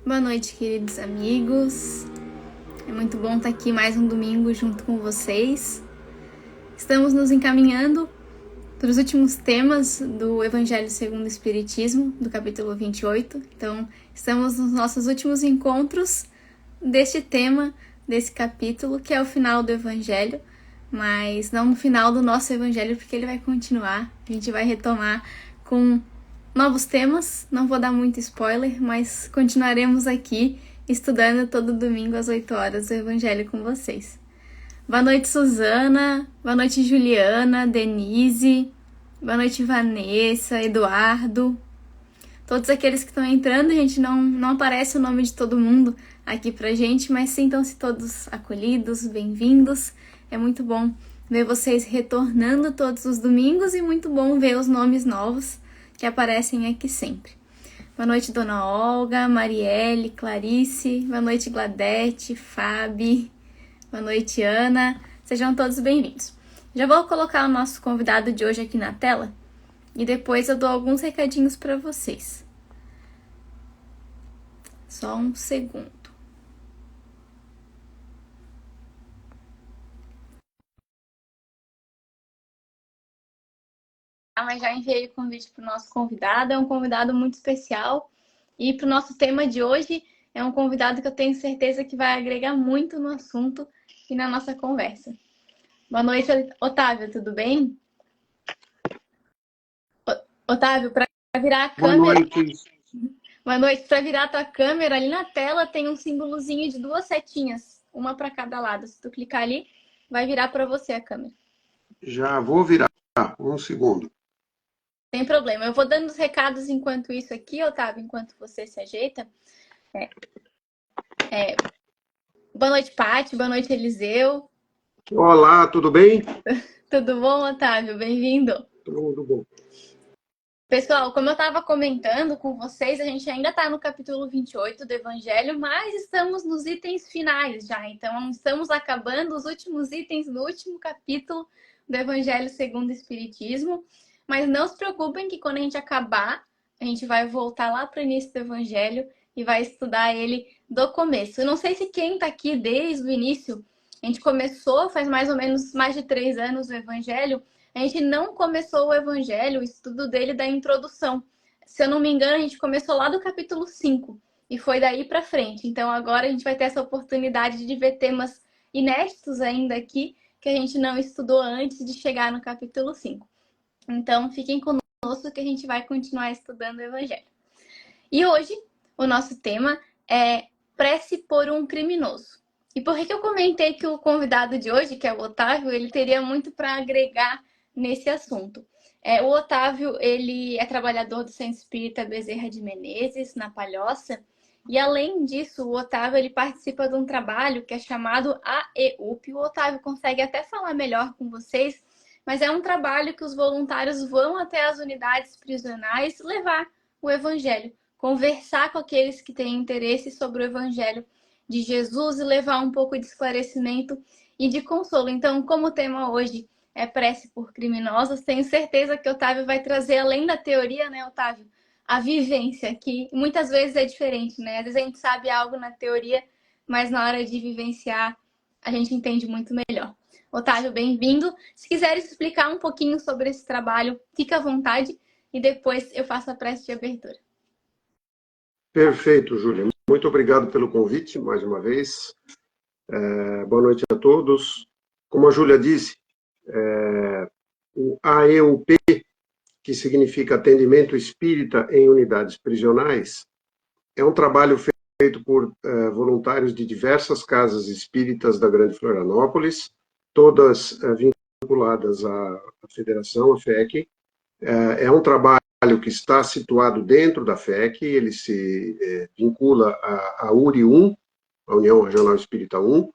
Boa noite, queridos amigos. É muito bom estar aqui mais um domingo junto com vocês. Estamos nos encaminhando para os últimos temas do Evangelho segundo o Espiritismo, do capítulo 28. Então, estamos nos nossos últimos encontros deste tema, desse capítulo, que é o final do Evangelho, mas não no final do nosso Evangelho, porque ele vai continuar. A gente vai retomar com novos temas, não vou dar muito spoiler, mas continuaremos aqui estudando todo domingo às 8 horas o Evangelho com vocês. Boa noite, Suzana, boa noite, Juliana, Denise, boa noite, Vanessa, Eduardo. Todos aqueles que estão entrando, a gente não aparece o nome de todo mundo aqui pra gente, mas sintam-se todos acolhidos, bem-vindos. É muito bom ver vocês retornando todos os domingos e muito bom ver os nomes novos que aparecem aqui sempre. Boa noite, Dona Olga, Marielle, Clarice, boa noite, Gladete, Fabi, boa noite, Ana. Sejam todos bem-vindos. Já vou colocar o nosso convidado de hoje aqui na tela e depois eu dou alguns recadinhos para vocês. Só um segundo. Mas já enviei o convite para o nosso convidado, é um convidado muito especial. E para o nosso tema de hoje, é um convidado que eu tenho certeza que vai agregar muito no assunto e na nossa conversa. Boa noite, Otávio, tudo bem? Otávio, para virar a câmera... Boa noite. Boa noite. Para virar a tua câmera, ali na tela tem um símbolozinho de 2 setinhas, uma para cada lado. Se tu clicar ali, vai virar para você a câmera. Já vou virar. Um segundo. Sem problema. Eu vou dando os recados enquanto isso aqui, Otávio, enquanto você se ajeita. Boa noite, Paty. Boa noite, Eliseu. Olá, tudo bem? Tudo bom, Otávio? Bem-vindo. Tudo bom. Pessoal, como eu estava comentando com vocês, a gente ainda está no capítulo 28 do Evangelho, mas estamos nos itens finais já. Então, estamos acabando os últimos itens do último capítulo do Evangelho segundo o Espiritismo. Mas não se preocupem que quando a gente acabar, a gente vai voltar lá para o início do Evangelho e vai estudar ele do começo. Eu não sei se quem está aqui desde o início, a gente começou faz mais ou menos mais de 3 anos o Evangelho. A gente não começou o Evangelho, o estudo dele da introdução. Se eu não me engano, a gente começou lá do capítulo 5 e foi daí para frente. Então agora a gente vai ter essa oportunidade de ver temas inéditos ainda aqui que a gente não estudou antes de chegar no capítulo 5. Então fiquem conosco que a gente vai continuar estudando o Evangelho. E hoje o nosso tema é prece por um criminoso. E por que eu comentei que o convidado de hoje, que é o Otávio, ele teria muito para agregar nesse assunto. O Otávio, ele é trabalhador do Centro Espírita Bezerra de Menezes, na Palhoça, e além disso, o Otávio ele participa de um trabalho que é chamado AEUP. O Otávio consegue até falar melhor com vocês, mas é um trabalho que os voluntários vão até as unidades prisionais levar o Evangelho, conversar com aqueles que têm interesse sobre o Evangelho de Jesus e levar um pouco de esclarecimento e de consolo. Então, como o tema hoje é prece por criminosos, tenho certeza que o Otávio vai trazer, além da teoria, né, Otávio, a vivência, que muitas vezes é diferente, né? Às vezes a gente sabe algo na teoria, mas na hora de vivenciar, a gente entende muito melhor. Otávio, bem-vindo. Se quiseres explicar um pouquinho sobre esse trabalho, fica à vontade e depois eu faço a prece de abertura. Perfeito, Júlia. Muito obrigado pelo convite, mais uma vez. Boa noite a todos. Como a Júlia disse, o AEUP, que significa Atendimento Espírita em Unidades Prisionais, é um trabalho feito por voluntários de diversas casas espíritas da Grande Florianópolis, todas vinculadas à Federação, à FEC. É um trabalho que está situado dentro da FEC, ele se vincula à URI 1, a União Regional Espírita 1,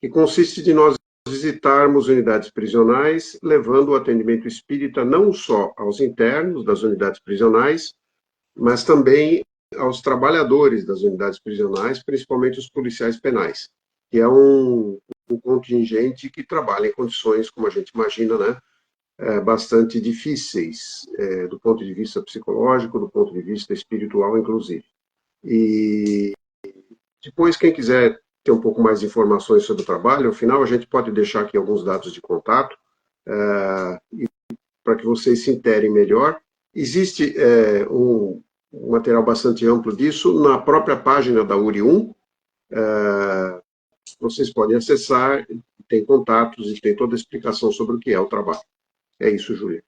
que consiste de nós visitarmos unidades prisionais, levando o atendimento espírita não só aos internos das unidades prisionais, mas também aos trabalhadores das unidades prisionais, principalmente os policiais penais, que é um contingente que trabalha em condições, como a gente imagina, né, bastante difíceis, do ponto de vista psicológico, do ponto de vista espiritual, inclusive. E Depois, quem quiser ter um pouco mais de informações sobre o trabalho, ao final a gente pode deixar aqui alguns dados de contato, para que vocês se interem melhor. Existe um material bastante amplo disso na própria página da URI1. Vocês podem acessar, tem contatos e tem toda a explicação sobre o que é o trabalho. É isso, Júlia.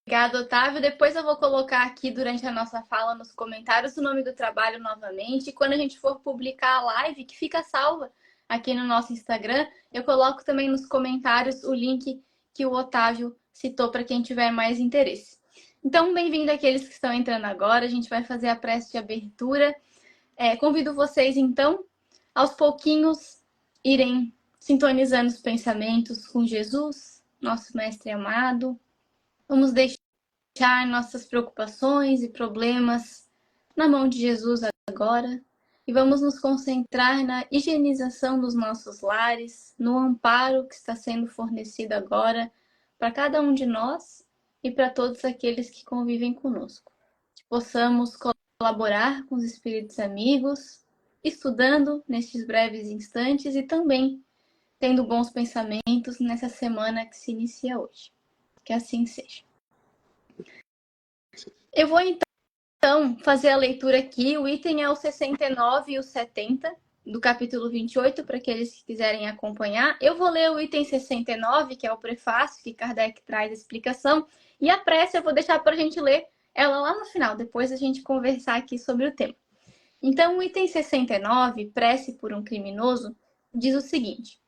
Obrigada, Otávio. Depois eu vou colocar aqui durante a nossa fala nos comentários o nome do trabalho novamente. E quando a gente for publicar a live, que fica salva aqui no nosso Instagram, eu coloco também nos comentários o link que o Otávio citou para quem tiver mais interesse. Então, bem-vindo àqueles que estão entrando agora. A gente vai fazer a prece de abertura. Convido vocês, então, aos pouquinhos, irem sintonizando os pensamentos com Jesus, nosso Mestre amado. Vamos deixar nossas preocupações e problemas na mão de Jesus agora e vamos nos concentrar na higienização dos nossos lares, no amparo que está sendo fornecido agora para cada um de nós e para todos aqueles que convivem conosco. Que possamos colaborar com os espíritos amigos, estudando nestes breves instantes e também tendo bons pensamentos nessa semana que se inicia hoje. Que assim seja. Eu vou então fazer a leitura aqui. O item é o 69 e o 70 do capítulo 28, para aqueles que quiserem acompanhar. Eu vou ler o item 69, que é o prefácio, que Kardec traz a explicação, e a prece eu vou deixar para a gente ler ela lá no final, depois a gente conversar aqui sobre o tema. Então, o item 69, prece por um criminoso, diz o seguinte: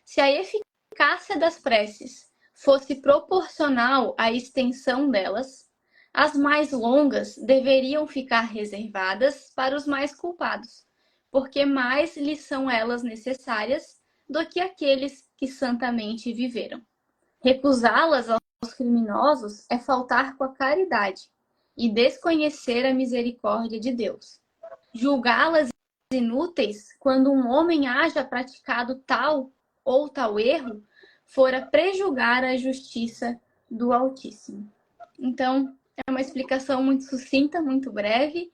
se a eficácia das preces fosse proporcional à extensão delas, as mais longas deveriam ficar reservadas para os mais culpados, porque mais lhes são elas necessárias do que aqueles que santamente viveram. Recusá-las aos criminosos é faltar com a caridade e desconhecer a misericórdia de Deus. Julgá-las inúteis quando um homem haja praticado tal ou tal erro fora prejulgar a justiça do Altíssimo. Então, é uma explicação muito sucinta, muito breve.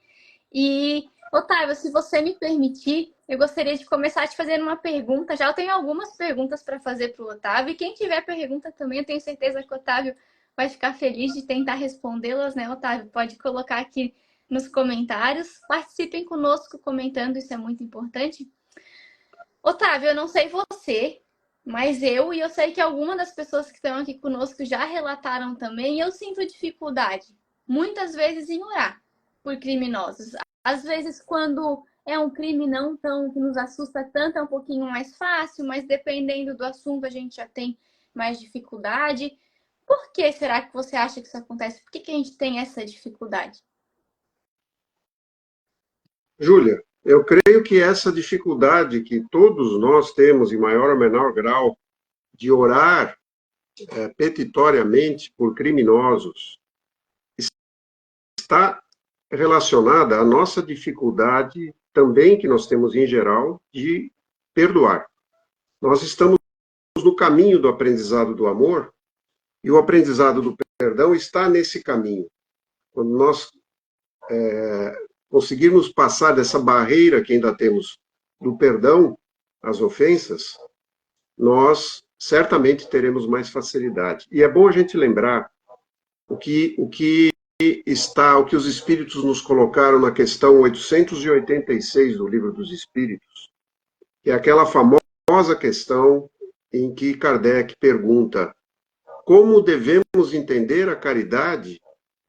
E, Otávio, se você me permitir, eu gostaria de começar te fazendo uma pergunta. Já eu tenho algumas perguntas para fazer para o Otávio. E quem tiver pergunta também, eu tenho certeza que o Otávio vai ficar feliz de tentar respondê-las, né, Otávio? Pode colocar aqui nos comentários. Participem conosco comentando, isso é muito importante. Otávio, eu não sei você, mas eu sei que algumas das pessoas que estão aqui conosco já relataram também, e eu sinto dificuldade, muitas vezes, em orar por criminosos. Às vezes, quando é um crime não tão que nos assusta tanto, é um pouquinho mais fácil, mas dependendo do assunto, a gente já tem mais dificuldade. Por que será que você acha que isso acontece? Por que a gente tem essa dificuldade? Júlia, eu creio que essa dificuldade que todos nós temos, em maior ou menor grau, de orar petitoriamente por criminosos, está relacionada à nossa dificuldade também que nós temos em geral de perdoar. Nós estamos no caminho do aprendizado do amor e o aprendizado do perdão está nesse caminho. Quando nós conseguirmos passar dessa barreira que ainda temos do perdão às ofensas, nós certamente teremos mais facilidade. E é bom a gente lembrar o que os espíritos nos colocaram na questão 886 do Livro dos Espíritos, que é aquela famosa questão em que Kardec pergunta como devemos entender a caridade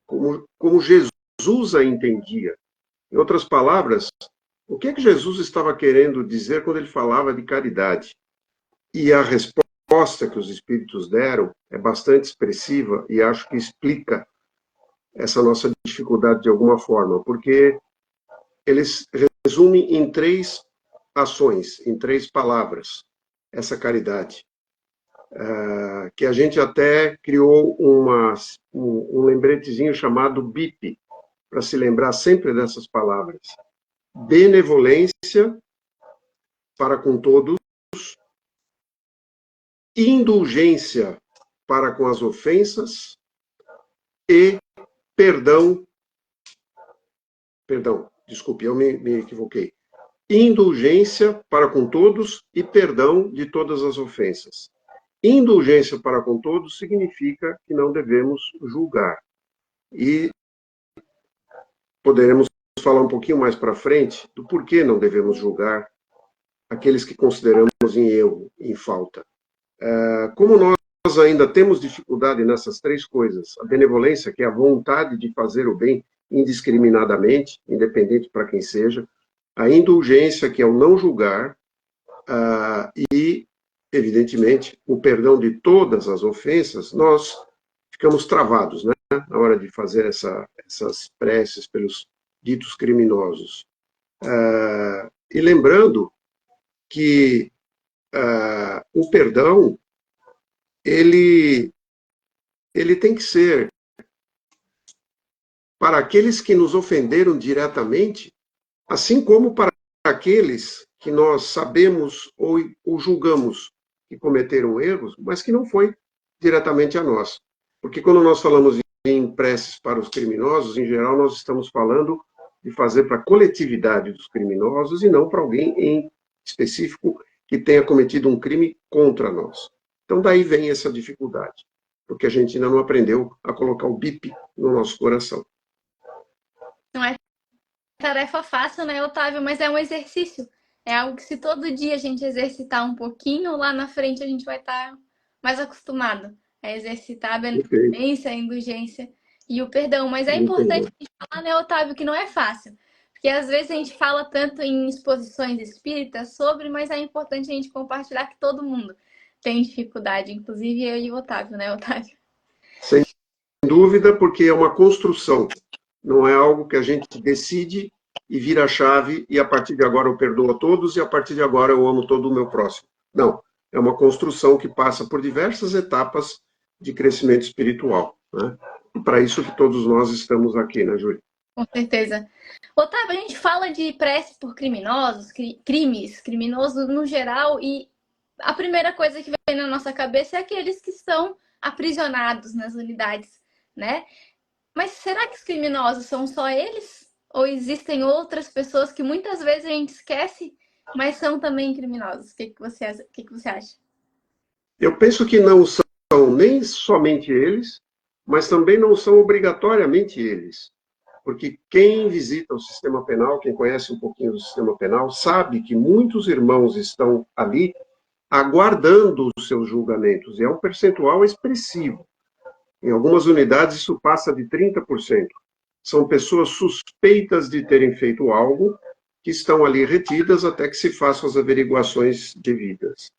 como Jesus a entendia. Em outras palavras, o que Jesus estava querendo dizer quando ele falava de caridade? E a resposta que os espíritos deram é bastante expressiva e acho que explica essa nossa dificuldade de alguma forma, porque eles resumem em 3 ações, em 3 palavras, essa caridade. Que a gente até criou um lembretezinho chamado BIP, para se lembrar sempre dessas palavras. Benevolência para com todos, indulgência para com as ofensas e perdão, desculpe, eu me equivoquei. indulgência para com todos e perdão de todas as ofensas. Indulgência para com todos significa que não devemos julgar. E poderemos falar um pouquinho mais para frente do porquê não devemos julgar aqueles que consideramos em erro, em falta. Como nós ainda temos dificuldade nessas três coisas, a benevolência, que é a vontade de fazer o bem indiscriminadamente, independente para quem seja, a indulgência, que é o não julgar, e, evidentemente, o perdão de todas as ofensas, nós ficamos travados, né, na hora de fazer essas preces pelos ditos criminosos. E lembrando que o perdão, ele tem que ser para aqueles que nos ofenderam diretamente, assim como para aqueles que nós sabemos ou julgamos que cometeram erros, mas que não foi diretamente a nós. Porque quando nós falamos em preces para os criminosos, em geral, nós estamos falando de fazer para a coletividade dos criminosos e não para alguém em específico que tenha cometido um crime contra nós. Então, daí vem essa dificuldade, porque a gente ainda não aprendeu a colocar o bip no nosso coração. Não é tarefa fácil, né, Otávio? Mas é um exercício. É algo que se todo dia a gente exercitar um pouquinho, lá na frente a gente vai estar mais acostumado a exercitar a benevolência, a indulgência e o perdão. Mas é importante a gente falar, né, Otávio, que não é fácil. Porque às vezes a gente fala tanto em exposições espíritas sobre, mas é importante a gente compartilhar que todo mundo tem dificuldade, inclusive eu e o Otávio, né, Otávio? Sem dúvida, porque é uma construção. Não é algo que a gente decide e vira a chave e a partir de agora eu perdoo a todos e a partir de agora eu amo todo o meu próximo. Não, é uma construção que passa por diversas etapas de crescimento espiritual, né? E para isso que todos nós estamos aqui, né, Júlia? Com certeza. Otávio, a gente fala de prece por criminosos, criminosos no geral, e a primeira coisa que vem na nossa cabeça é aqueles que estão aprisionados nas unidades, né? Mas será que os criminosos são só eles? Ou existem outras pessoas que muitas vezes a gente esquece, mas são também criminosos? O que você acha? Eu penso que não são nem somente eles, mas também não são obrigatoriamente eles. Porque quem visita o sistema penal, quem conhece um pouquinho do sistema penal, sabe que muitos irmãos estão ali aguardando os seus julgamentos, e é um percentual expressivo. Em algumas unidades, isso passa de 30%. São pessoas suspeitas de terem feito algo, que estão ali retidas até que se façam as averiguações devidas.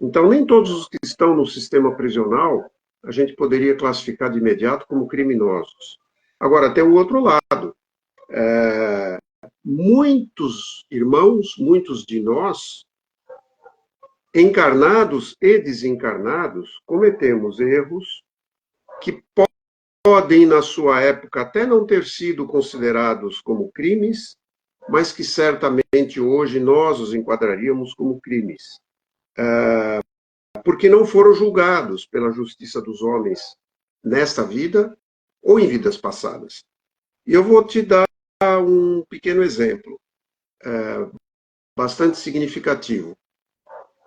Então, nem todos os que estão no sistema prisional, a gente poderia classificar de imediato como criminosos. Agora, tem o outro lado. Muitos irmãos, muitos de nós, encarnados e desencarnados, cometemos erros que podem, na sua época, até não ter sido considerados como crimes, mas que certamente hoje nós os enquadraríamos como crimes. Porque não foram julgados pela justiça dos homens nesta vida ou em vidas passadas. E eu vou te dar um pequeno exemplo, bastante significativo.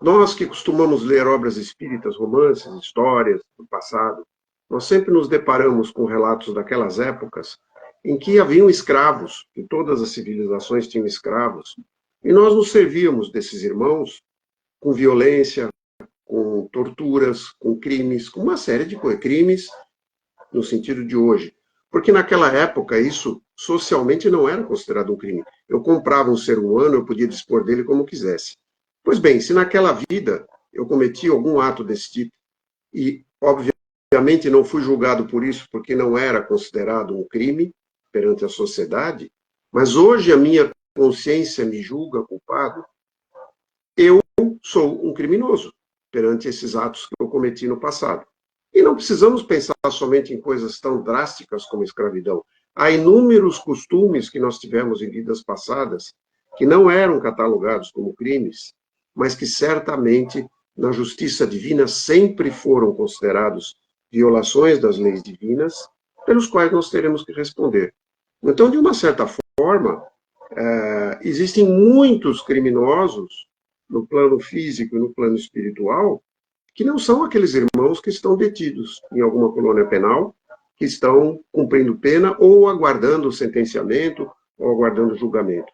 Nós que costumamos ler obras espíritas, romances, histórias do passado, nós sempre nos deparamos com relatos daquelas épocas em que haviam escravos, e todas as civilizações tinham escravos, e nós nos servíamos desses irmãos com violência, com torturas, com crimes, com uma série de coisas, crimes no sentido de hoje. Porque naquela época isso socialmente não era considerado um crime. Eu comprava um ser humano, eu podia dispor dele como quisesse. Pois bem, se naquela vida eu cometi algum ato desse tipo, e obviamente não fui julgado por isso porque não era considerado um crime perante a sociedade, mas hoje a minha consciência me julga culpado, eu sou um criminoso perante esses atos que eu cometi no passado. E não precisamos pensar somente em coisas tão drásticas como escravidão. Há inúmeros costumes que nós tivemos em vidas passadas que não eram catalogados como crimes, mas que certamente na justiça divina sempre foram considerados violações das leis divinas, pelos quais nós teremos que responder. Então, de uma certa forma, Existem muitos criminosos no plano físico e no plano espiritual que não são aqueles irmãos que estão detidos em alguma colônia penal, que estão cumprindo pena ou aguardando o sentenciamento ou aguardando o julgamento.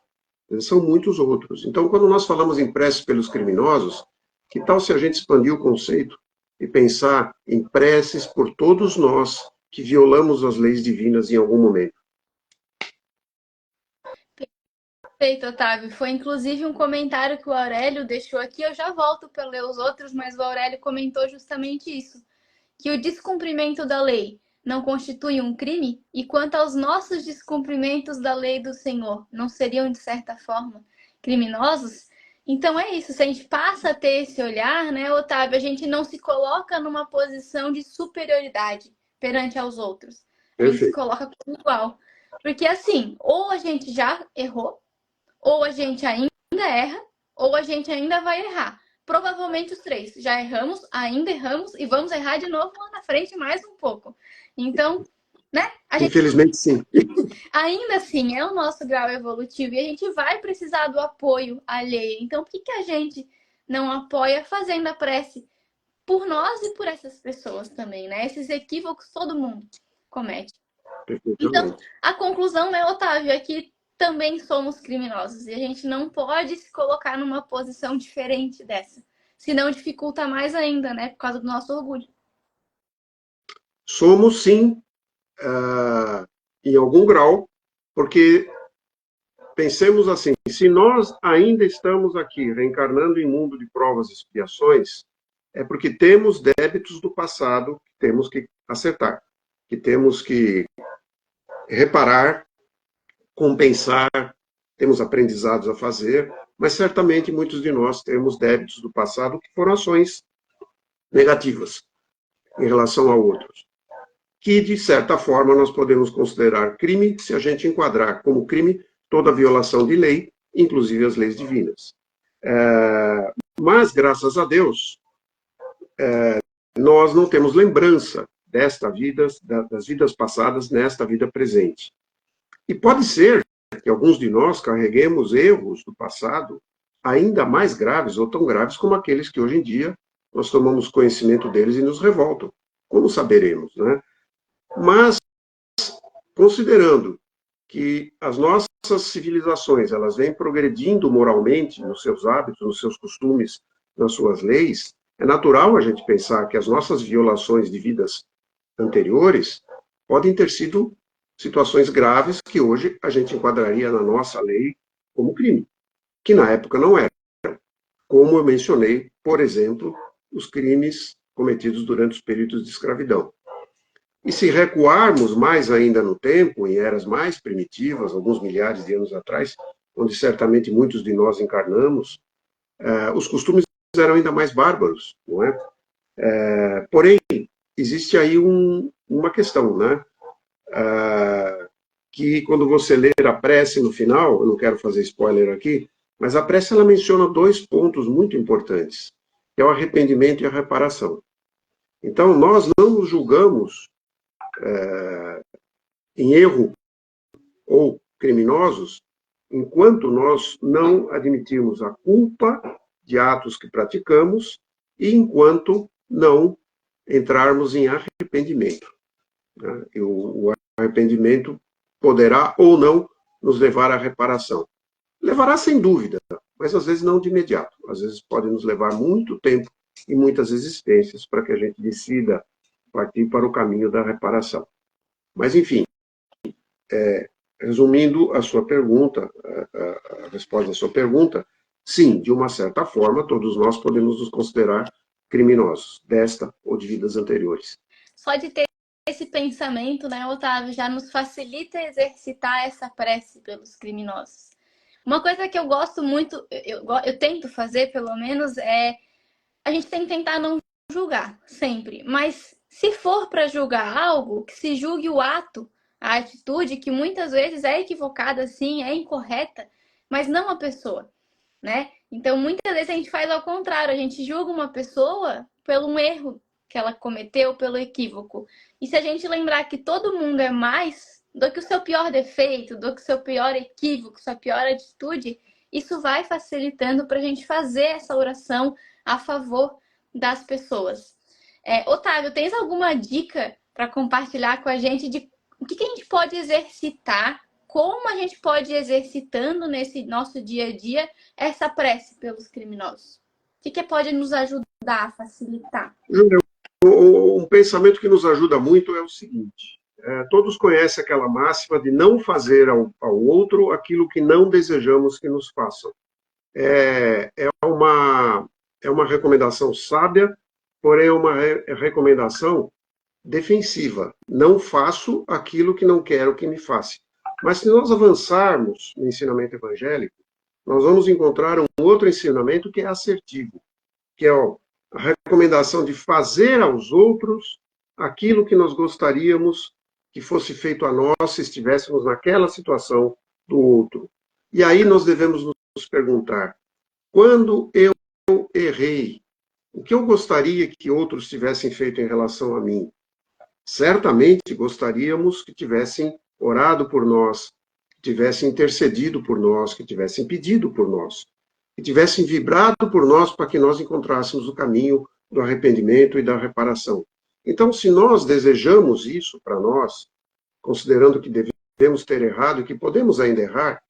São muitos outros. Então, quando nós falamos em prece pelos criminosos, que tal se a gente expandir o conceito e pensar em preces por todos nós que violamos as leis divinas em algum momento? Perfeito, Otávio. Foi inclusive um comentário que o Aurélio deixou aqui. Eu já volto para ler os outros, mas o Aurélio comentou justamente isso, que o descumprimento da lei não constitui um crime, e quanto aos nossos descumprimentos da lei do Senhor, não seriam, de certa forma, criminosos? Então é isso, se a gente passa a ter esse olhar, né, Otávio, a gente não se coloca numa posição de superioridade perante aos outros. A gente se Perfeito. coloca como igual. Porque assim, ou a gente já errou, ou a gente ainda erra, ou a gente ainda vai errar. Provavelmente os três. Já erramos, ainda erramos e vamos errar de novo lá na frente mais um pouco. Então, né? A gente Infelizmente, sim. ainda assim é o nosso grau evolutivo e a gente vai precisar do apoio alheio. Então, por que a gente não apoia fazendo a prece por nós e por essas pessoas também, né? Esses equívocos todo mundo comete. Então, Perfeitamente. a conclusão, né, Otávio, é que também somos criminosos e a gente não pode se colocar numa posição diferente dessa. Senão dificulta mais ainda, né, por causa do nosso orgulho. Somos, sim, em algum grau, porque pensemos assim, se nós ainda estamos aqui reencarnando em mundo de provas e expiações, é porque temos débitos do passado que temos que acertar, que temos que reparar, compensar, temos aprendizados a fazer, mas certamente muitos de nós temos débitos do passado que foram ações negativas em relação a outros, que de certa forma nós podemos considerar crime se a gente enquadrar como crime toda violação de lei, inclusive as leis divinas. Mas, graças a Deus, nós não temos lembrança desta vida, das vidas passadas nesta vida presente. E pode ser que alguns de nós carreguemos erros do passado ainda mais graves ou tão graves como aqueles que hoje em dia nós tomamos conhecimento deles e nos revoltam. Como saberemos, né? Mas, considerando que as nossas civilizações elas vêm progredindo moralmente nos seus hábitos, nos seus costumes, nas suas leis, é natural a gente pensar que as nossas violações de vidas anteriores podem ter sido situações graves que hoje a gente enquadraria na nossa lei como crime, que na época não era. Como eu mencionei, por exemplo, os crimes cometidos durante os períodos de escravidão. E se recuarmos mais ainda no tempo, em eras mais primitivas, alguns milhares de anos atrás, onde certamente muitos de nós encarnamos, os costumes eram ainda mais bárbaros, não é? Porém, existe aí uma questão, né? Que quando você ler a prece no final, eu não quero fazer spoiler aqui, mas a prece ela menciona dois pontos muito importantes, que é o arrependimento e a reparação. Então, nós não nos julgamos em erro ou criminosos enquanto nós não admitirmos a culpa de atos que praticamos e enquanto não entrarmos em arrependimento. Né? E o arrependimento poderá ou não nos levar à reparação. Levará sem dúvida, mas às vezes não de imediato. Às vezes pode nos levar muito tempo e muitas existências para que a gente decida partir para o caminho da reparação. Mas, enfim, resumindo a sua pergunta, a resposta à sua pergunta, sim, de uma certa forma, todos nós podemos nos considerar criminosos, desta ou de vidas anteriores. Só de ter esse pensamento, né, Otávio, já nos facilita exercitar essa prece pelos criminosos. Uma coisa que eu gosto muito, eu tento fazer, pelo menos, é a gente tem que tentar não julgar, sempre. Mas se for para julgar algo, que se julgue o ato, a atitude, que muitas vezes é equivocada, sim, é incorreta, mas não a pessoa, né? Então, muitas vezes a gente faz ao contrário, a gente julga uma pessoa pelo um erro que ela cometeu, pelo equívoco. E se a gente lembrar que todo mundo é mais do que o seu pior defeito, do que o seu pior equívoco, sua pior atitude, isso vai facilitando para a gente fazer essa oração a favor das pessoas. Otávio, tens alguma dica para compartilhar com a gente de o que a gente pode exercitar, como a gente pode ir exercitando nesse nosso dia a dia essa prece pelos criminosos? O que pode nos ajudar a facilitar? Júlia, um pensamento que nos ajuda muito é o seguinte: todos conhecem aquela máxima de não fazer ao outro aquilo que não desejamos que nos façam. É uma recomendação sábia, porém é uma recomendação defensiva. Não faço aquilo que não quero que me faça. Mas se nós avançarmos no ensinamento evangélico, nós vamos encontrar um outro ensinamento que é assertivo, que é a recomendação de fazer aos outros aquilo que nós gostaríamos que fosse feito a nós se estivéssemos naquela situação do outro. E aí nós devemos nos perguntar: quando eu errei, o que eu gostaria que outros tivessem feito em relação a mim? Certamente gostaríamos que tivessem orado por nós, que tivessem intercedido por nós, que tivessem pedido por nós, que tivessem vibrado por nós para que nós encontrássemos o caminho do arrependimento e da reparação. Então, se nós desejamos isso para nós, considerando que devemos ter errado e que podemos ainda errar,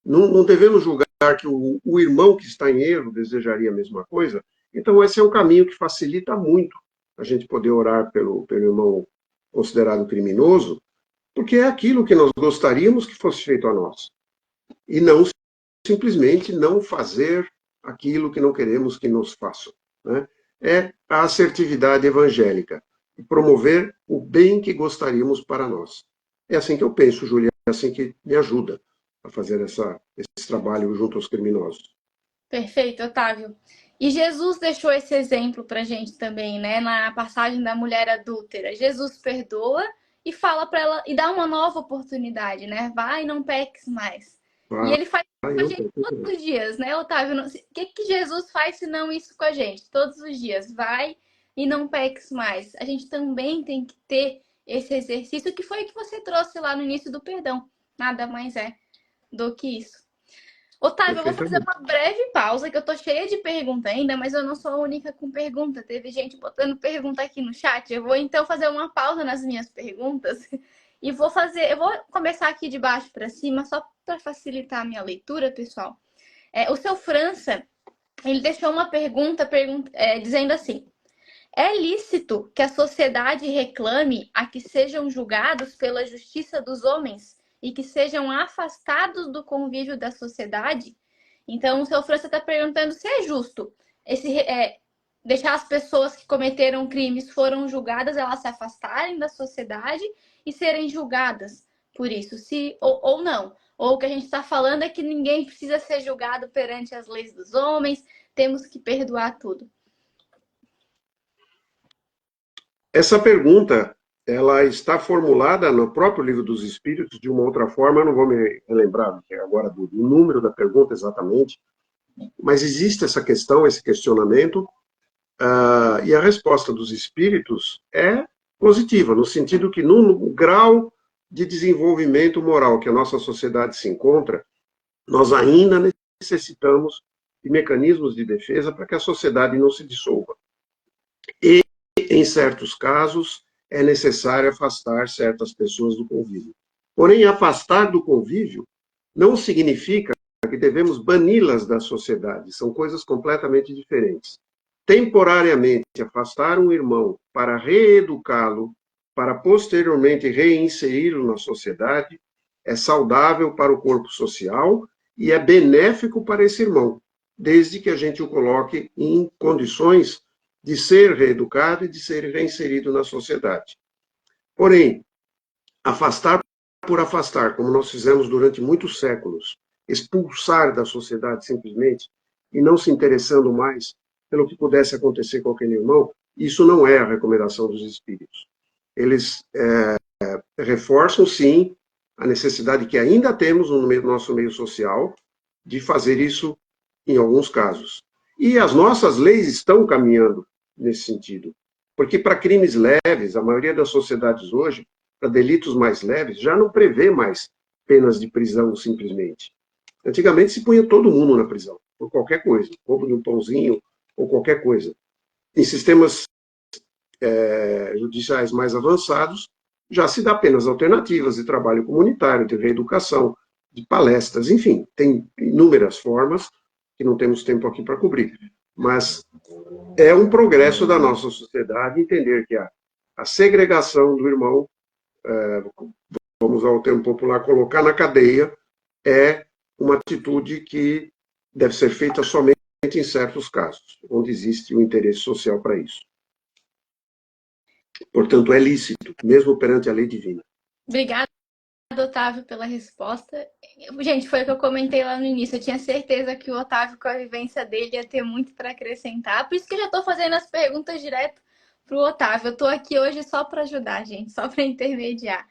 não devemos julgar que o irmão que está em erro desejaria a mesma coisa. Então, esse é um caminho que facilita muito a gente poder orar pelo irmão considerado criminoso, porque é aquilo que nós gostaríamos que fosse feito a nós. E não simplesmente não fazer aquilo que não queremos que nos façam, né? É a assertividade evangélica, promover o bem que gostaríamos para nós. É assim que eu penso, Júlia, é assim que me ajuda a fazer esse trabalho junto aos criminosos. Perfeito, Otávio. E Jesus deixou esse exemplo para a gente também, né? Na passagem da mulher adúltera. Jesus perdoa e fala para ela e dá uma nova oportunidade, né? Vai e não peques mais. E ele faz isso com a gente todos os dias, né, Otávio? O que Jesus faz se não isso com a gente? Todos os dias. Vai e não peques mais. A gente também tem que ter esse exercício que foi o que você trouxe lá no início do perdão. Nada mais é do que isso. Otávio, eu vou fazer uma breve pausa, que eu tô cheia de pergunta ainda, mas eu não sou a única com pergunta. Teve gente botando pergunta aqui no chat. Eu vou então fazer uma pausa nas minhas perguntas e eu vou começar aqui de baixo para cima, só para facilitar a minha leitura, pessoal. O seu França, ele deixou uma pergunta dizendo assim: é lícito que a sociedade reclame a que sejam julgados pela justiça dos homens e que sejam afastados do convívio da sociedade? Então, o seu França está perguntando se é justo deixar as pessoas que cometeram crimes, foram julgadas, elas se afastarem da sociedade e serem julgadas por isso, ou não. Ou o que a gente está falando é que ninguém precisa ser julgado perante as leis dos homens, temos que perdoar tudo. Essa pergunta, ela está formulada no próprio Livro dos Espíritos de uma outra forma. Eu não vou me lembrar agora do número da pergunta exatamente, mas existe essa questão, esse questionamento, e a resposta dos Espíritos é positiva, no sentido que no grau de desenvolvimento moral que a nossa sociedade se encontra, nós ainda necessitamos de mecanismos de defesa para que a sociedade não se dissolva. E, em certos casos, é necessário afastar certas pessoas do convívio. Porém, afastar do convívio não significa que devemos bani-las da sociedade. São coisas completamente diferentes. Temporariamente afastar um irmão para reeducá-lo, para posteriormente reinseri-lo na sociedade, é saudável para o corpo social e é benéfico para esse irmão, desde que a gente o coloque em condições de ser reeducado e de ser reinserido na sociedade. Porém, afastar por afastar, como nós fizemos durante muitos séculos, expulsar da sociedade simplesmente e não se interessando mais pelo que pudesse acontecer com aquele irmão, isso não é a recomendação dos espíritos. Eles reforçam, sim, a necessidade que ainda temos no nosso meio social de fazer isso em alguns casos. E as nossas leis estão caminhando nesse sentido. Porque para crimes leves, a maioria das sociedades hoje para delitos mais leves, já não prevê mais penas de prisão simplesmente. Antigamente se punha todo mundo na prisão, por qualquer coisa, roubo de um pãozinho ou qualquer coisa. Em sistemas judiciais mais avançados, já se dá penas alternativas de trabalho comunitário, de reeducação, de palestras, enfim, tem inúmeras formas que não temos tempo aqui para cobrir. Mas é um progresso da nossa sociedade entender que a segregação do irmão, vamos ao termo popular, colocar na cadeia, é uma atitude que deve ser feita somente em certos casos, onde existe o interesse social para isso. Portanto, é lícito, mesmo perante a lei divina. Obrigada, Otávio, pela resposta. Gente, foi o que eu comentei lá no início. Eu tinha certeza que o Otávio, com a vivência dele, ia ter muito para acrescentar. Por isso que eu já estou fazendo as perguntas direto para o Otávio. Eu estou aqui hoje só para ajudar, gente, só para intermediar.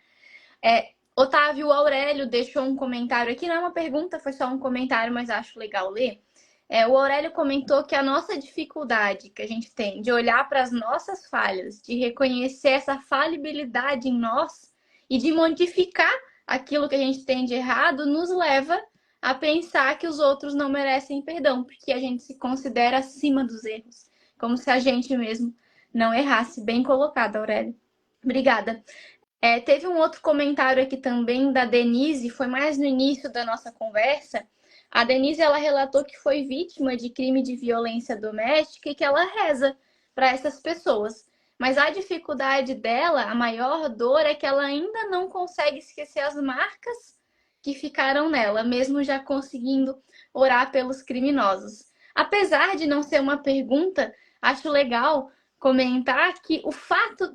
Otávio, o Aurélio deixou um comentário aqui. Não é uma pergunta, foi só um comentário, mas acho legal ler. O Aurélio comentou que a nossa dificuldade que a gente tem de olhar para as nossas falhas, de reconhecer essa falibilidade em nós e de modificar aquilo que a gente tem de errado, nos leva a pensar que os outros não merecem perdão, porque a gente se considera acima dos erros, como se a gente mesmo não errasse. Bem colocado, Aurélio. Obrigada. Teve um outro comentário aqui também da Denise, foi mais no início da nossa conversa. A Denise, ela relatou que foi vítima de crime de violência doméstica e que ela reza para essas pessoas. Mas a dificuldade dela, a maior dor, é que ela ainda não consegue esquecer as marcas que ficaram nela, mesmo já conseguindo orar pelos criminosos. Apesar de não ser uma pergunta, acho legal comentar que o fato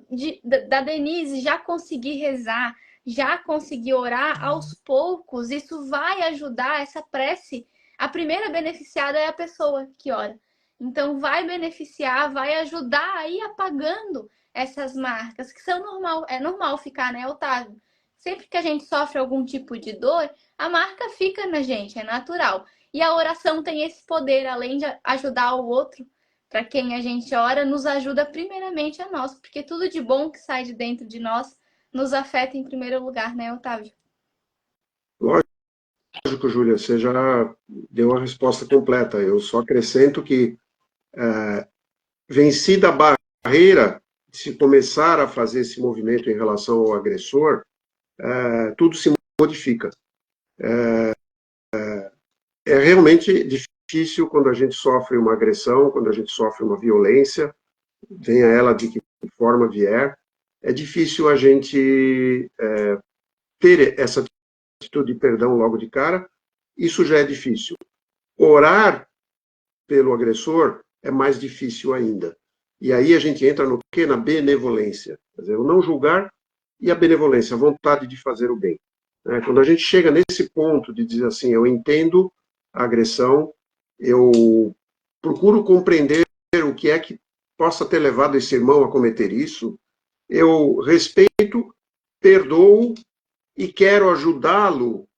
da Denise já conseguir rezar, já conseguir orar aos poucos, isso vai ajudar essa prece. A primeira beneficiada é a pessoa que ora. Então vai beneficiar, vai ajudar a ir apagando essas marcas, que são normal, é normal ficar, né, Otávio? Sempre que a gente sofre algum tipo de dor, a marca fica na gente, é natural. E a oração tem esse poder, além de ajudar o outro, para quem a gente ora, nos ajuda primeiramente a nós, porque tudo de bom que sai de dentro de nós nos afeta em primeiro lugar, né, Otávio? Lógico, Júlia, você já deu a resposta completa. Eu só acrescento que, vencida a barreira de se começar a fazer esse movimento em relação ao agressor, tudo se modifica. É realmente difícil quando a gente sofre uma agressão, quando a gente sofre uma violência, venha ela de que forma vier, é difícil a gente ter essa atitude de perdão logo de cara. Isso já é difícil. Orar pelo agressor é mais difícil ainda. E aí a gente entra no quê? Na benevolência. Quer dizer, o não julgar e a benevolência, a vontade de fazer o bem. Quando a gente chega nesse ponto de dizer assim, eu entendo a agressão, eu procuro compreender o que é que possa ter levado esse irmão a cometer isso, eu respeito, perdoo e quero ajudá-lo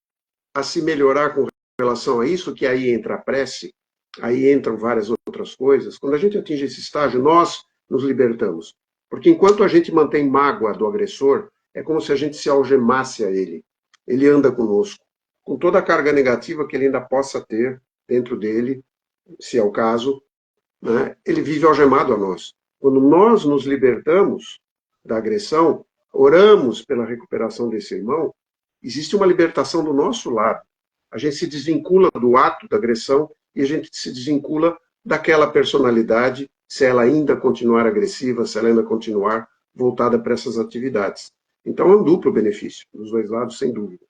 a se melhorar com relação a isso, que aí entra a prece, aí entram várias outras coisas. Quando a gente atinge esse estágio, nós nos libertamos. Porque enquanto a gente mantém mágoa do agressor, é como se a gente se algemasse a ele. Ele anda conosco, com toda a carga negativa que ele ainda possa ter dentro dele, se é o caso, né? Ele vive algemado a nós. Quando nós nos libertamos da agressão, oramos pela recuperação desse irmão, existe uma libertação do nosso lado. A gente se desvincula do ato da agressão e a gente se desvincula daquela personalidade, se ela ainda continuar agressiva, se ela ainda continuar voltada para essas atividades. Então é um duplo benefício, dos dois lados, sem dúvida.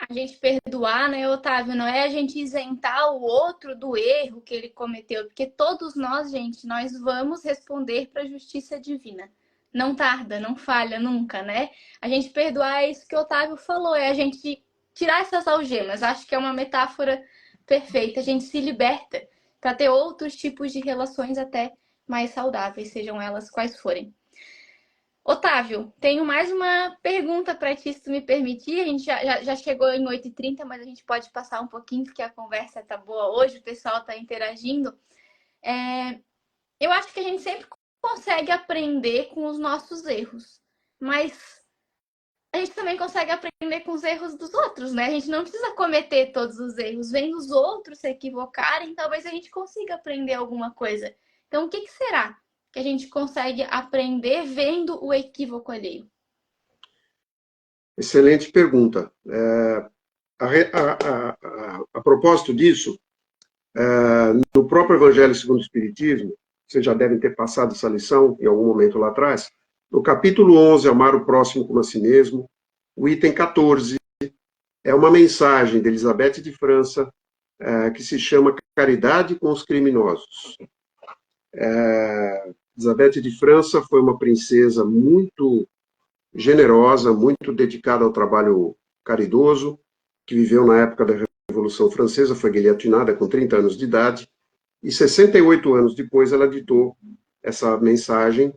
A gente perdoar, né, Otávio? Não é a gente isentar o outro do erro que ele cometeu, porque todos nós, gente, nós vamos responder para a justiça divina. Não tarda, não falha nunca, né? A gente perdoar é isso que o Otávio falou, é a gente tirar essas algemas. Acho que é uma metáfora perfeita. A gente se liberta para ter outros tipos de relações até mais saudáveis, sejam elas quais forem. Otávio, tenho mais uma pergunta para ti, se tu me permitir. A gente já chegou em 8h30, mas a gente pode passar um pouquinho, porque a conversa tá boa hoje, o pessoal tá interagindo. Eu acho que a gente sempre consegue aprender com os nossos erros, mas a gente também consegue aprender com os erros dos outros, né? A gente não precisa cometer todos os erros. Vendo os outros se equivocarem, talvez a gente consiga aprender alguma coisa. Então, o que será que a gente consegue aprender vendo o equívoco alheio? Excelente pergunta. A propósito disso, no próprio Evangelho segundo o Espiritismo, vocês já devem ter passado essa lição em algum momento lá atrás, no capítulo 11, Amar o Próximo como a Si Mesmo, o item 14, é uma mensagem de Elizabeth de França, que se chama Caridade com os Criminosos. Elizabeth de França foi uma princesa muito generosa, muito dedicada ao trabalho caridoso, que viveu na época da Revolução Francesa, foi guilhotinada com 30 anos de idade, e 68 anos depois ela ditou essa mensagem,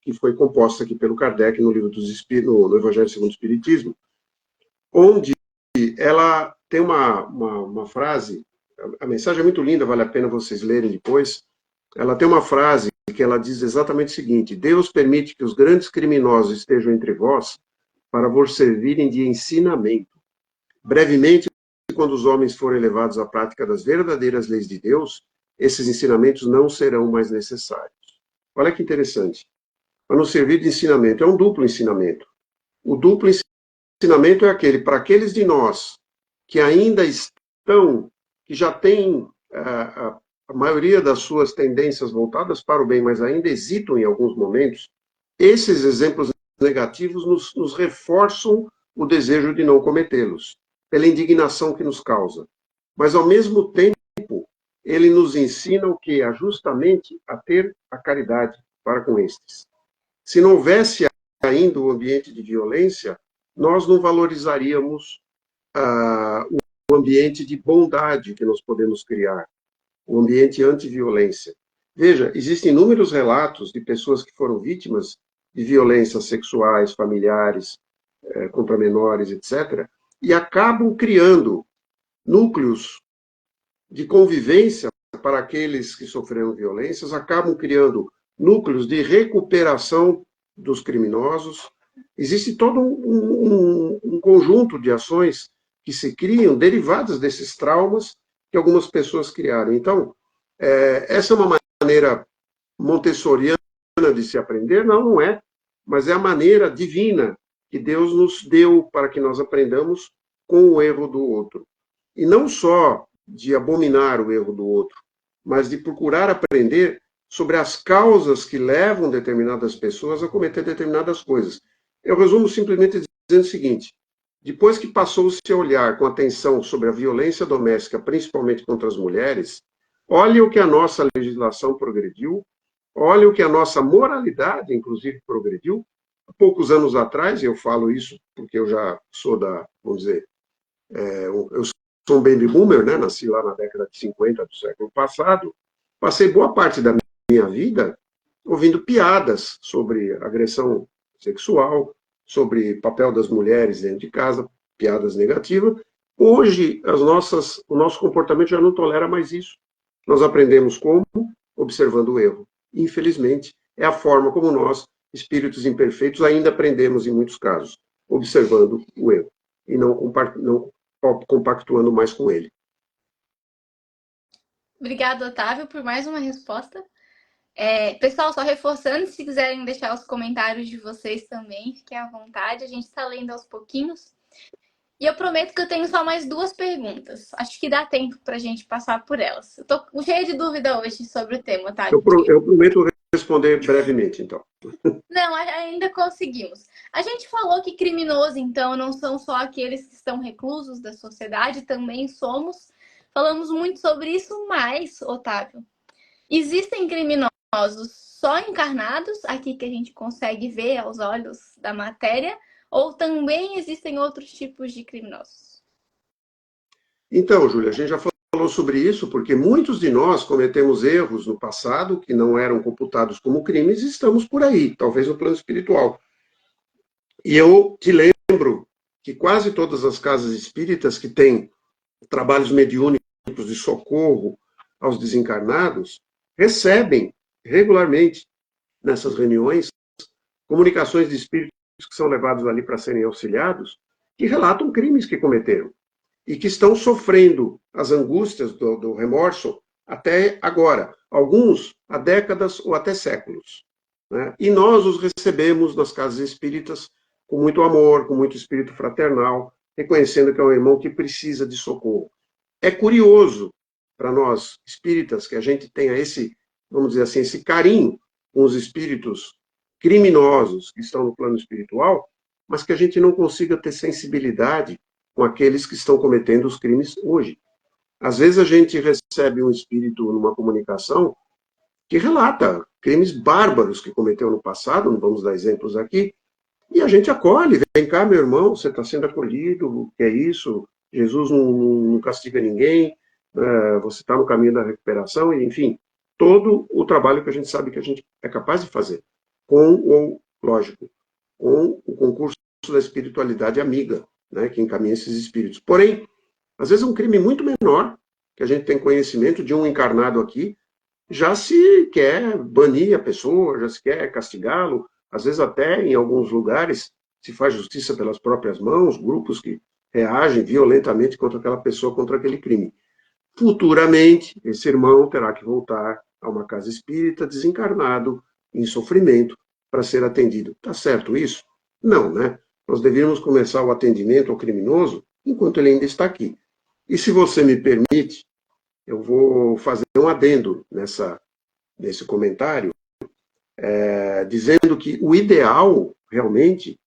que foi composta aqui pelo Kardec no livro dos Espíritos, no Evangelho segundo o Espiritismo, onde ela tem uma frase, a mensagem é muito linda, vale a pena vocês lerem depois. Ela tem uma frase que ela diz exatamente o seguinte: Deus permite que os grandes criminosos estejam entre vós para vos servirem de ensinamento. Brevemente, quando os homens forem levados à prática das verdadeiras leis de Deus, esses ensinamentos não serão mais necessários. Olha que interessante. Para nos servir de ensinamento, é um duplo ensinamento. O duplo ensinamento é aquele para aqueles de nós que ainda estão, que já têm a maioria das suas tendências voltadas para o bem, mas ainda hesitam em alguns momentos. Esses exemplos negativos nos reforçam o desejo de não cometê-los, pela indignação que nos causa. Mas, ao mesmo tempo, ele nos ensina o que? Justamente a ter a caridade para com estes. Se não houvesse ainda o ambiente de violência, nós não valorizaríamos o ambiente de bondade que nós podemos criar, o ambiente anti-violência. Veja, existem inúmeros relatos de pessoas que foram vítimas de violências sexuais, familiares, contra menores, etc., e acabam criando núcleos de convivência para aqueles que sofreram violências, acabam criando núcleos de recuperação dos criminosos. Existe todo um conjunto de ações que se criam derivadas desses traumas que algumas pessoas criaram. Então, essa é uma maneira montessoriana de se aprender? Não, não é, mas é a maneira divina que Deus nos deu para que nós aprendamos com o erro do outro. E não só de abominar o erro do outro, mas de procurar aprender sobre as causas que levam determinadas pessoas a cometer determinadas coisas. Eu resumo simplesmente dizendo o seguinte: depois que passou-se a olhar com atenção sobre a violência doméstica, principalmente contra as mulheres, olhe o que a nossa legislação progrediu, olhe o que a nossa moralidade, inclusive, progrediu. Há poucos anos atrás, e eu falo isso porque eu já sou vamos dizer, eu sou um baby boomer, né? Nasci lá na década de 50 do século passado, passei boa parte da minha vida ouvindo piadas sobre agressão sexual, sobre papel das mulheres dentro de casa, piadas negativas. Hoje, o nosso comportamento já não tolera mais isso. Nós aprendemos como? Observando o erro. Infelizmente, é a forma como nós, espíritos imperfeitos, ainda aprendemos em muitos casos, observando o erro e não compactuando mais com ele. Obrigada, Otávio, por mais uma resposta. Pessoal, só reforçando, se quiserem deixar os comentários de vocês também, fiquem à vontade, a gente está lendo aos pouquinhos. E eu prometo que eu tenho só mais 2 perguntas. Acho que dá tempo para a gente passar por elas. Eu tô cheia de dúvida hoje sobre o tema, Otávio. Eu prometo responder brevemente, então. Não, ainda conseguimos. A gente falou que criminoso, então, não são só aqueles que estão reclusos da sociedade, também somos. Falamos muito sobre isso, mas, Otávio, existem criminosos só encarnados, aqui que a gente consegue ver aos olhos da matéria, ou também existem outros tipos de criminosos? Então, Júlia, a gente já falou sobre isso, porque muitos de nós cometemos erros no passado que não eram computados como crimes e estamos por aí, talvez no plano espiritual. E eu te lembro que quase todas as casas espíritas que têm trabalhos mediúnicos de socorro aos desencarnados recebem regularmente nessas reuniões comunicações de espíritos que são levados ali para serem auxiliados, que relatam crimes que cometeram e que estão sofrendo as angústias do remorso até agora, alguns há décadas ou até séculos, né? E nós os recebemos nas casas espíritas com muito amor, com muito espírito fraternal, reconhecendo que é um irmão que precisa de socorro. É curioso para nós espíritas que a gente tenha esse, vamos dizer assim, esse carinho com os espíritos criminosos que estão no plano espiritual, mas que a gente não consiga ter sensibilidade com aqueles que estão cometendo os crimes hoje. Às vezes a gente recebe um espírito numa comunicação que relata crimes bárbaros que cometeu no passado, não vamos dar exemplos aqui, e a gente acolhe, vem cá, meu irmão, você está sendo acolhido, o que é isso? Jesus não castiga ninguém, você está no caminho da recuperação, e, enfim, todo o trabalho que a gente sabe que a gente é capaz de fazer, lógico, com o concurso da espiritualidade amiga, né, que encaminha esses espíritos. Porém, às vezes é um crime muito menor, que a gente tem conhecimento de um encarnado aqui, já se quer banir a pessoa, já se quer castigá-lo, às vezes até em alguns lugares se faz justiça pelas próprias mãos, grupos que reagem violentamente contra aquela pessoa, contra aquele crime. Futuramente, esse irmão terá que voltar a uma casa espírita desencarnado, em sofrimento, para ser atendido. Está certo isso? Não, né? Nós deveríamos começar o atendimento ao criminoso enquanto ele ainda está aqui. E se você me permite, eu vou fazer um adendo nesse comentário, dizendo que o ideal, realmente,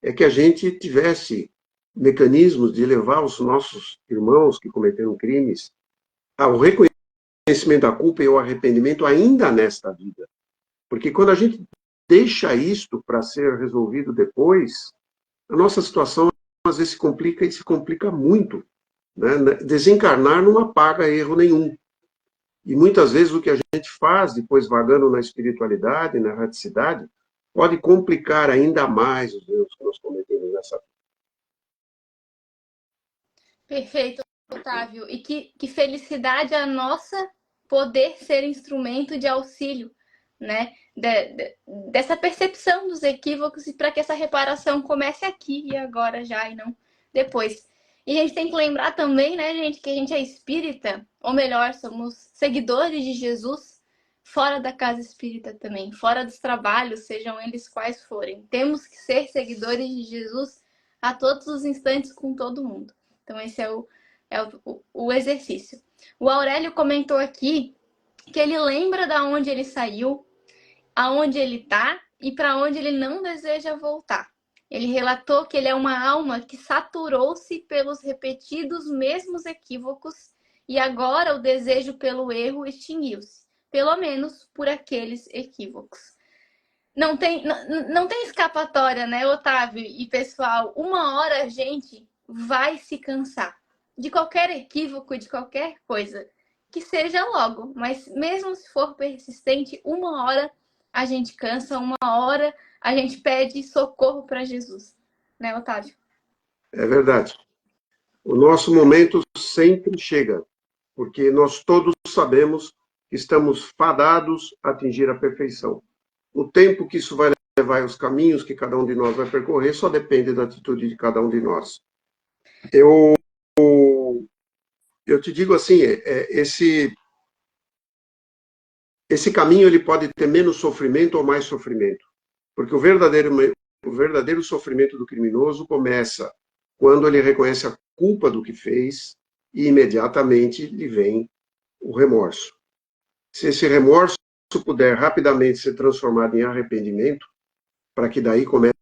é que a gente tivesse mecanismos de levar os nossos irmãos que cometeram crimes ao reconhecimento da culpa e ao arrependimento ainda nesta vida. Porque quando a gente deixa isto para ser resolvido depois, a nossa situação às vezes se complica e se complica muito, né? Desencarnar não apaga erro nenhum. E muitas vezes o que a gente faz, depois vagando na espiritualidade, na erraticidade, pode complicar ainda mais os erros que nós cometemos nessa vida. Perfeito, Otávio. E que felicidade a nossa poder ser instrumento de auxílio, né? Dessa percepção dos equívocos e para que essa reparação comece aqui e agora já e não depois. E a gente tem que lembrar também, né, gente, que a gente é espírita, ou melhor, somos seguidores de Jesus fora da casa espírita também, fora dos trabalhos, sejam eles quais forem. Temos que ser seguidores de Jesus a todos os instantes com todo mundo. Então, esse é o exercício. O Aurélio comentou aqui que ele lembra de onde ele saiu, aonde ele está e para onde ele não deseja voltar. Ele relatou que ele é uma alma que saturou-se pelos repetidos mesmos equívocos e agora o desejo pelo erro extinguiu-se, pelo menos por aqueles equívocos. Não tem escapatória, né, Otávio e pessoal? Uma hora a gente vai se cansar de qualquer equívoco, de qualquer coisa, que seja logo, mas mesmo se for persistente, uma hora a gente cansa, uma hora a gente pede socorro para Jesus, né, Otávio? É verdade. O nosso momento sempre chega, porque nós todos sabemos que estamos fadados a atingir a perfeição. O tempo que isso vai levar e os caminhos que cada um de nós vai percorrer só depende da atitude de cada um de nós. Eu te digo assim, esse caminho ele pode ter menos sofrimento ou mais sofrimento, porque o verdadeiro sofrimento do criminoso começa quando ele reconhece a culpa do que fez e imediatamente lhe vem o remorso. Se esse remorso puder rapidamente ser transformado em arrependimento, para que daí comece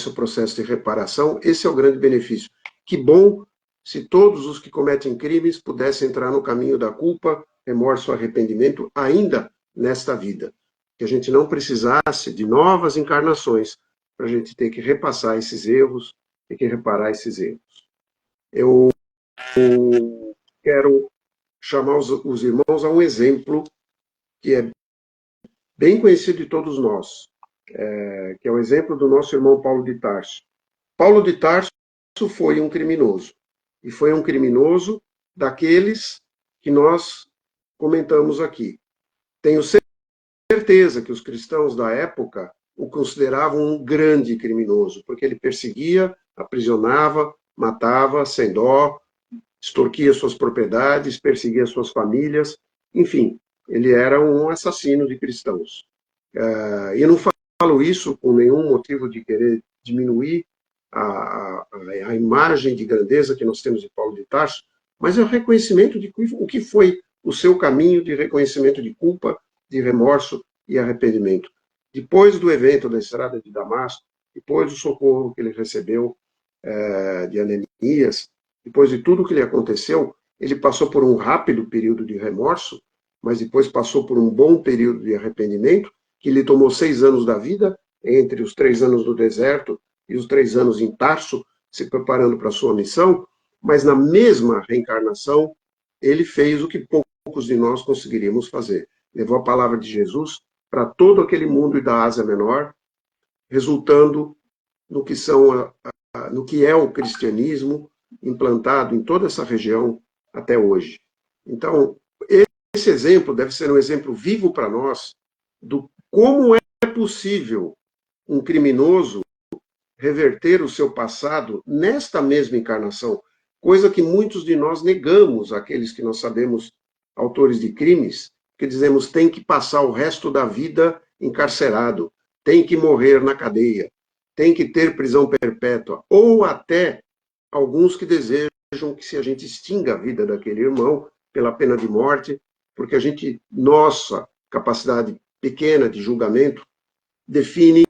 o processo de reparação, esse é o grande benefício. Que bom se todos os que cometem crimes pudessem entrar no caminho da culpa, remorso, arrependimento, ainda nesta vida. Que a gente não precisasse de novas encarnações para a gente ter que repassar esses erros, ter que reparar esses erros. Eu quero chamar os irmãos a um exemplo que é bem conhecido de todos nós, que é o exemplo do nosso irmão Paulo de Tarso. Paulo de Tarso foi um criminoso, e foi um criminoso daqueles que nós comentamos aqui. Tenho certeza que os cristãos da época o consideravam um grande criminoso, porque ele perseguia, aprisionava, matava sem dó, extorquia suas propriedades, perseguia suas famílias, enfim, ele era um assassino de cristãos. E eu não falo isso com nenhum motivo de querer diminuir a imagem de grandeza que nós temos de Paulo de Tarso, mas é o reconhecimento de o que foi o seu caminho de reconhecimento de culpa, de remorso e arrependimento. Depois do evento da estrada de Damasco, depois do socorro que ele recebeu de Ananias, depois de tudo que lhe aconteceu, ele passou por um rápido período de remorso, mas depois passou por um bom período de arrependimento, que lhe tomou 6 anos da vida, entre os 3 anos no deserto e os 3 anos em Tarso, se preparando para a sua missão, mas na mesma reencarnação, ele fez o que poucos de nós conseguiríamos fazer. Levou a palavra de Jesus para todo aquele mundo e da Ásia Menor, resultando no que é o cristianismo implantado em toda essa região até hoje. Então, esse exemplo deve ser um exemplo vivo para nós do como é possível um criminoso reverter o seu passado nesta mesma encarnação, coisa que muitos de nós negamos, aqueles que nós sabemos autores de crimes, que dizemos tem que passar o resto da vida encarcerado, tem que morrer na cadeia, tem que ter prisão perpétua, ou até alguns que desejam que se a gente extinga a vida daquele irmão pela pena de morte, porque nossa capacidade pequena de julgamento define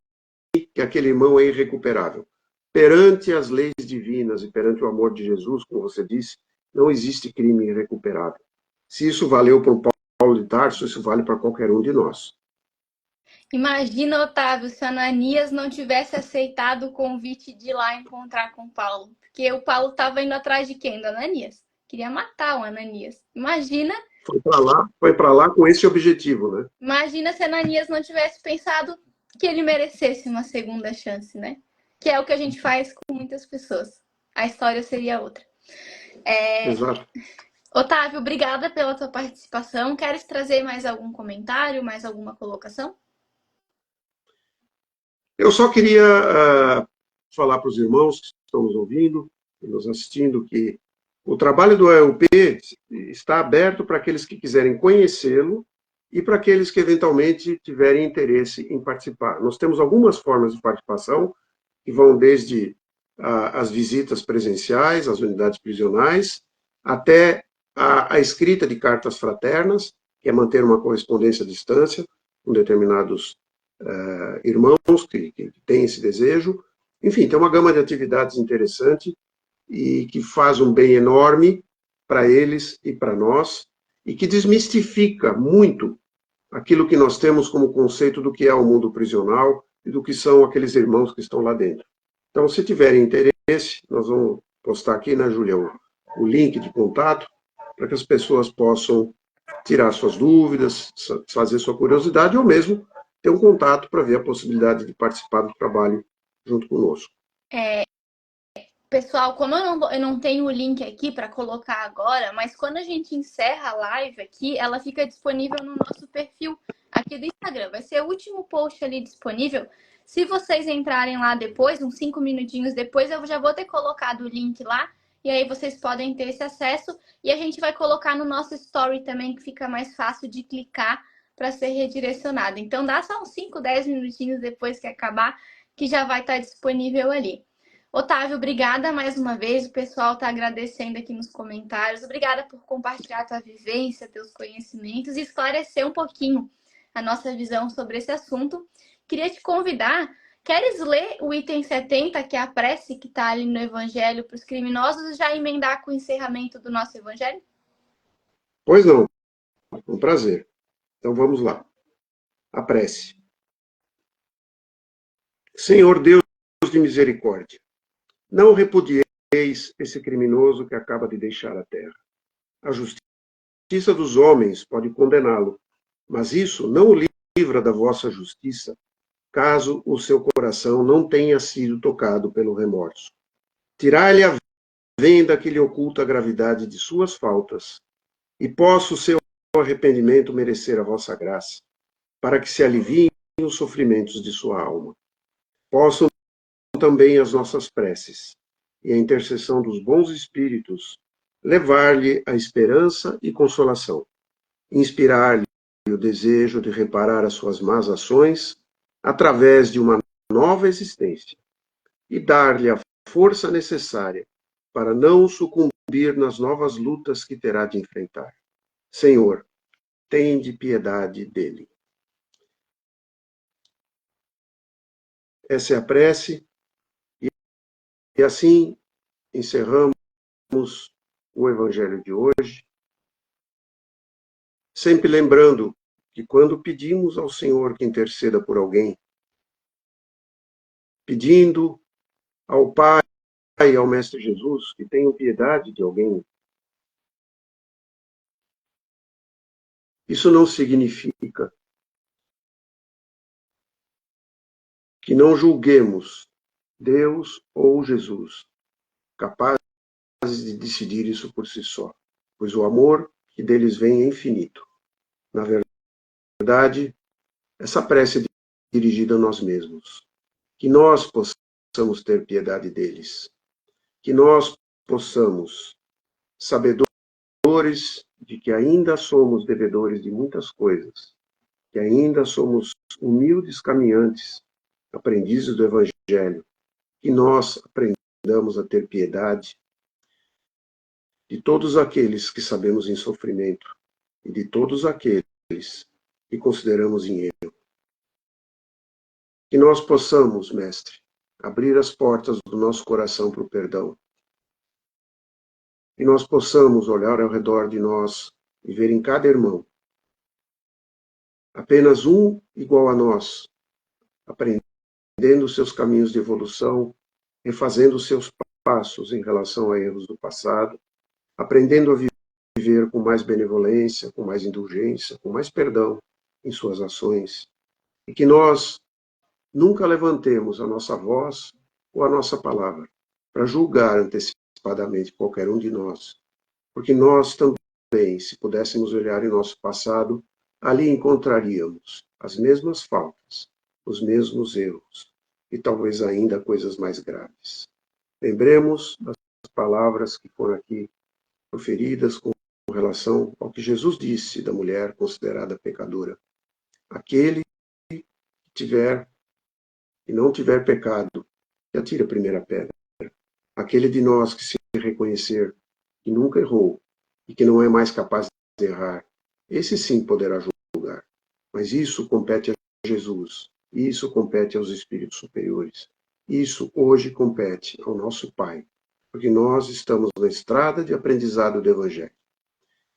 que aquele irmão é irrecuperável. Perante as leis divinas e perante o amor de Jesus, como você disse, não existe crime irrecuperável. Se isso valeu para o Paulo de Tarso, isso vale para qualquer um de nós. Imagina, Otávio, se Ananias não tivesse aceitado o convite de ir lá encontrar com Paulo. Porque o Paulo estava indo atrás de quem? Do Ananias. Queria matar o Ananias. Imagina. Foi para lá com esse objetivo, né? Imagina se Ananias não tivesse pensado que ele merecesse uma segunda chance, né? Que é o que a gente faz com muitas pessoas. A história seria outra. Exato. Otávio, obrigada pela tua participação. Queres trazer mais algum comentário, mais alguma colocação? Eu só queria falar para os irmãos que estão nos ouvindo e nos assistindo que o trabalho do EUP está aberto para aqueles que quiserem conhecê-lo e para aqueles que eventualmente tiverem interesse em participar. Nós temos algumas formas de participação que vão desde as visitas presenciais, às unidades prisionais, até a escrita de cartas fraternas, que é manter uma correspondência à distância com determinados irmãos que têm esse desejo. Enfim, tem uma gama de atividades interessante e que faz um bem enorme para eles e para nós, e que desmistifica muito aquilo que nós temos como conceito do que é o mundo prisional e do que são aqueles irmãos que estão lá dentro. Então, se tiverem interesse, nós vamos postar aqui, né, Júlia, o link de contato, para que as pessoas possam tirar suas dúvidas, fazer sua curiosidade, ou mesmo ter um contato para ver a possibilidade de participar do trabalho junto conosco. Pessoal, como eu não tenho o link aqui para colocar agora, mas quando a gente encerra a live aqui, ela fica disponível no nosso perfil aqui do Instagram. Vai ser o último post ali disponível. Se vocês entrarem lá depois, uns 5 minutinhos depois, eu já vou ter colocado o link lá. E aí vocês podem ter esse acesso. E a gente vai colocar no nosso story também, que fica mais fácil de clicar para ser redirecionado. Então dá só uns 5, 10 minutinhos depois que acabar, que já vai estar disponível ali. Otávio, obrigada mais uma vez. O pessoal está agradecendo aqui nos comentários. Obrigada por compartilhar a tua vivência, teus conhecimentos e esclarecer um pouquinho a nossa visão sobre esse assunto. Queria te convidar, queres ler o item 70, que é a prece que está ali no Evangelho para os criminosos, e já emendar com o encerramento do nosso Evangelho? Pois não, um prazer. Então vamos lá. A prece. Senhor Deus de misericórdia, não repudieis esse criminoso que acaba de deixar a terra. A justiça dos homens pode condená-lo, mas isso não o livra da vossa justiça, caso o seu coração não tenha sido tocado pelo remorso. Tirai-lhe a venda que lhe oculta a gravidade de suas faltas, e possa o seu arrependimento merecer a vossa graça, para que se aliviem os sofrimentos de sua alma. Possam também as nossas preces e a intercessão dos bons espíritos levar-lhe a esperança e consolação, inspirar-lhe o desejo de reparar as suas más ações através de uma nova existência e dar-lhe a força necessária para não sucumbir nas novas lutas que terá de enfrentar. Senhor, tende piedade dele. Essa é a prece, e assim encerramos o Evangelho de hoje, sempre lembrando que quando pedimos ao Senhor que interceda por alguém, pedindo ao Pai e ao Mestre Jesus que tenham piedade de alguém, isso não significa que não julguemos Deus ou Jesus capazes de decidir isso por si só, pois o amor que deles vem é infinito. Na verdade, essa prece é dirigida a nós mesmos. Que nós possamos ter piedade deles. Que nós possamos, sabedores de que ainda somos devedores de muitas coisas, que ainda somos humildes caminhantes, aprendizes do Evangelho, que nós aprendamos a ter piedade de todos aqueles que sabemos em sofrimento e de todos aqueles que consideramos em erro. Que nós possamos, Mestre, abrir as portas do nosso coração para o perdão. Que nós possamos olhar ao redor de nós e ver em cada irmão apenas um igual a nós, aprendendo os seus caminhos de evolução, refazendo os seus passos em relação a erros do passado, aprendendo a viver com mais benevolência, com mais indulgência, com mais perdão em suas ações. E que nós nunca levantemos a nossa voz ou a nossa palavra para julgar antecipadamente qualquer um de nós. Porque nós também, se pudéssemos olhar em nosso passado, ali encontraríamos as mesmas faltas, os mesmos erros e talvez ainda coisas mais graves. Lembremos das palavras que foram aqui proferidas com relação ao que Jesus disse da mulher considerada pecadora. Aquele que tiver e não tiver pecado, que atire a primeira pedra. Aquele de nós que se reconhecer que nunca errou e que não é mais capaz de errar, esse sim poderá julgar. Mas isso compete a Jesus, isso compete aos espíritos superiores. Isso hoje compete ao nosso Pai, porque nós estamos na estrada de aprendizado do Evangelho.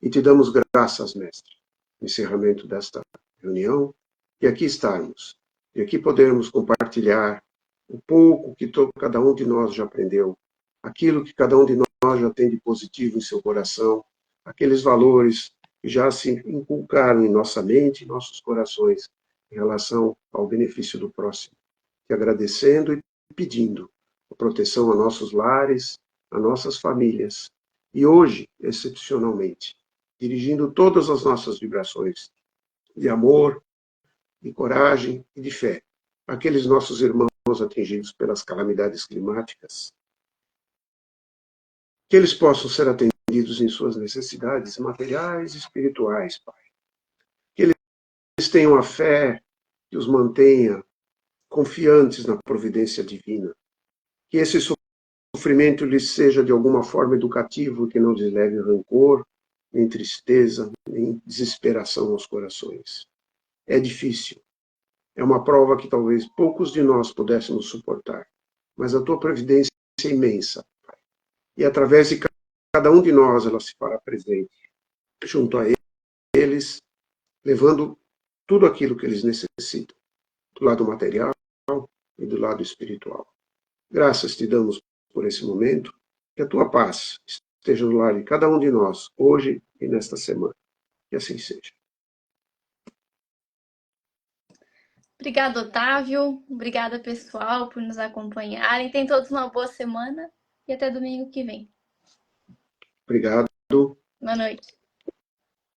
E te damos graças, Mestre, no encerramento desta reunião, e aqui estarmos, e aqui podermos compartilhar o pouco que cada um de nós já aprendeu, aquilo que cada um de nós já tem de positivo em seu coração, aqueles valores que já se inculcaram em nossa mente, em nossos corações, em relação ao benefício do próximo. E agradecendo e pedindo a proteção a nossos lares, a nossas famílias. E hoje, excepcionalmente, dirigindo todas as nossas vibrações de amor, de coragem e de fé àqueles nossos irmãos atingidos pelas calamidades climáticas, que eles possam ser atendidos em suas necessidades materiais e espirituais, Pai. Que eles tenham a fé que os mantenha confiantes na providência divina. Que esse sofrimento lhes seja de alguma forma educativo, que não lhes leve rancor, nem tristeza, nem desesperação aos corações. É difícil. É uma prova que talvez poucos de nós pudéssemos suportar. Mas a tua providência é imensa, Pai. E através de cada um de nós ela se fará presente, junto a eles, levando tudo aquilo que eles necessitam, do lado material e do lado espiritual. Graças te damos por esse momento, que a tua paz esteja no lar de cada um de nós, hoje e nesta semana. Que assim seja. Obrigada, Otávio. Obrigada, pessoal, por nos acompanharem. Tenham todos uma boa semana e até domingo que vem. Obrigado. Boa noite.